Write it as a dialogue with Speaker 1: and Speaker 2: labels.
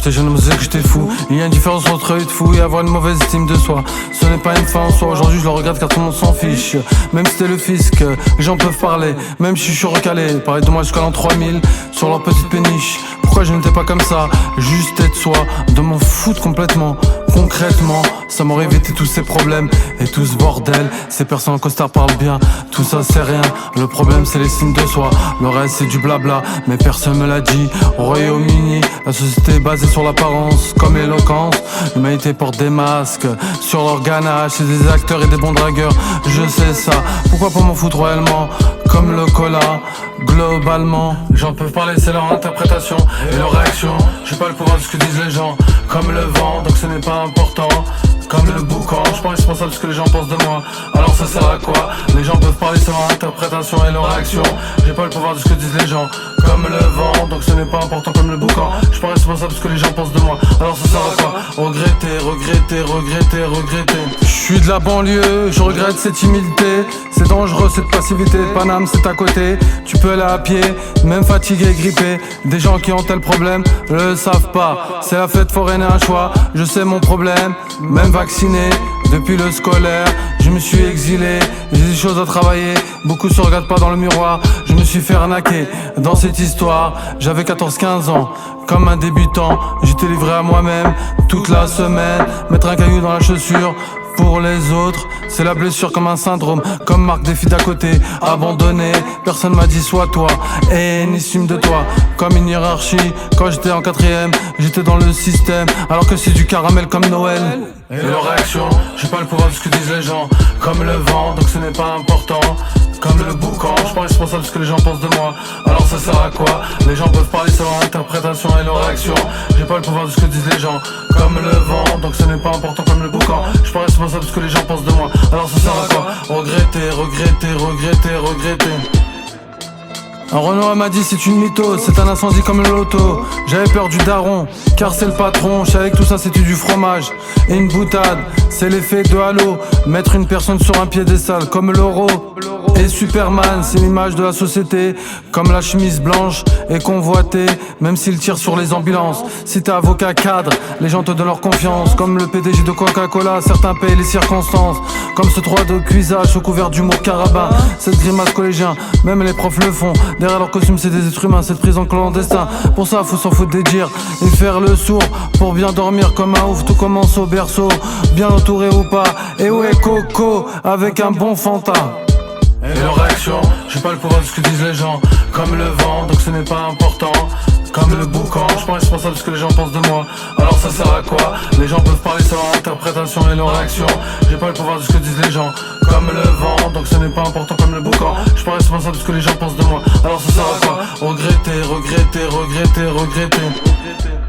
Speaker 1: j'étais jeune, on me disait que j'étais fou. Il y a une différence entre être fou et avoir une mauvaise estime de soi. Ce n'est pas une fin en soi, aujourd'hui je le regarde car tout le monde s'en fiche. Même si c'était le fisc, les gens peuvent parler. Même si je suis recalé, pareil de moi jusqu'à l'an 3000 sur leur petite péniche. Pourquoi je n'étais pas comme ça, juste être soi, de m'en foutre complètement. Concrètement, ça m'aurait évité tous ces problèmes et tout ce bordel. Ces personnes en costard parlent bien, tout ça c'est rien. Le problème c'est l'estime de soi, le reste c'est du blabla. Mais personne me l'a dit, au Royaume-Uni la société est basée sur l'apparence comme l'éloquence. L'humanité porte des masques sur leur ganache, c'est des acteurs et des bons dragueurs. Je sais ça, pourquoi pas m'en foutre royalement, comme le cola. Globalement, les gens peuvent parler, c'est leur interprétation et leur réaction. J'ai pas le pouvoir de ce que disent les gens, comme le vent, donc ce n'est pas important. Comme le boucan, je suis pas responsable de ce que les gens pensent de moi. Alors ça sert à quoi? Les gens peuvent parler, c'est leur interprétation et leur réaction. J'ai pas le pouvoir de ce que disent les gens, comme le vent, donc ce n'est pas important comme le boucan. Je suis pas responsable de ce que les gens pensent de moi. Alors ça sert à quoi? Regretter, regretter, regretter, regretter. Je suis de la banlieue, je regrette cette timidité. C'est dangereux cette passivité, Paname c'est à côté. Tu peux aller à pied, même fatigué, grippé. Des gens qui ont tel problème, le savent pas. C'est la fête foraine et un choix, je sais mon problème. Même vacciné, depuis le scolaire, je me suis exilé. J'ai des choses à travailler, beaucoup se regardent pas dans le miroir. Je me suis fait arnaquer dans cette histoire. J'avais 14-15 ans, comme un débutant. J'étais livré à moi-même toute la semaine. Mettre un caillou dans la chaussure. Pour les autres, c'est la blessure comme un syndrome. Comme marque des filles d'à côté, abandonné. Personne m'a dit sois toi, et une estime de toi. Comme une hiérarchie, quand j'étais en 4ème, j'étais dans le système. Alors que c'est du caramel comme Noël. Et leur réaction, j'ai pas le pouvoir de ce que disent les gens. Comme le vent, donc ce n'est pas important. Comme le boucan, je suis pas responsable de ce que les gens pensent de moi. Alors ça sert à quoi? Les gens peuvent parler, c'est leur interprétation et leur réaction. J'ai pas le pouvoir de ce que disent les gens. Comme le vent, donc ce n'est pas important comme le boucan. Je suis pas responsable de ce que les gens pensent de moi. Alors ça sert à quoi? Regretter, regretter, regretter, regretter. Un Renoir m'a dit c'est une mytho, c'est un incendie comme le loto. J'avais peur du daron, car c'est le patron. Je savais que tout ça c'était du fromage et une boutade. C'est l'effet de Halo, mettre une personne sur un piédestal comme l'euro. Et Superman, c'est l'image de la société. Comme la chemise blanche et convoitée, même s'il tire sur les ambulances. Si t'es avocat cadre, les gens te donnent leur confiance. Comme le PDG de Coca-Cola, certains payent les circonstances. Comme ce 3 de cuisage au couvert d'humour carabin. Cette grimace collégien, même les profs le font. Derrière leur costume c'est des êtres humains, cette prison clandestin. Pour ça faut s'en foutre des dires et faire le sourd. Pour bien dormir comme un ouf, tout commence au berceau. Bien entouré ou pas, et où est Coco avec un bon Fanta? Et leur réaction, j'ai pas le pouvoir de ce que disent les gens. Comme le vent, donc ce n'est pas important. Comme le boucan, je suis pas responsable de ce que les gens pensent de moi. Alors ça sert à quoi? Les gens peuvent parler, c'est leur interprétation et leur réaction. J'ai pas le pouvoir de ce que disent les gens. Comme le vent, donc ce n'est pas important comme le boucan. Je suis pas responsable de ce que les gens pensent de moi. Alors ça sert à quoi? Regretter, regretter, regretter, regretter.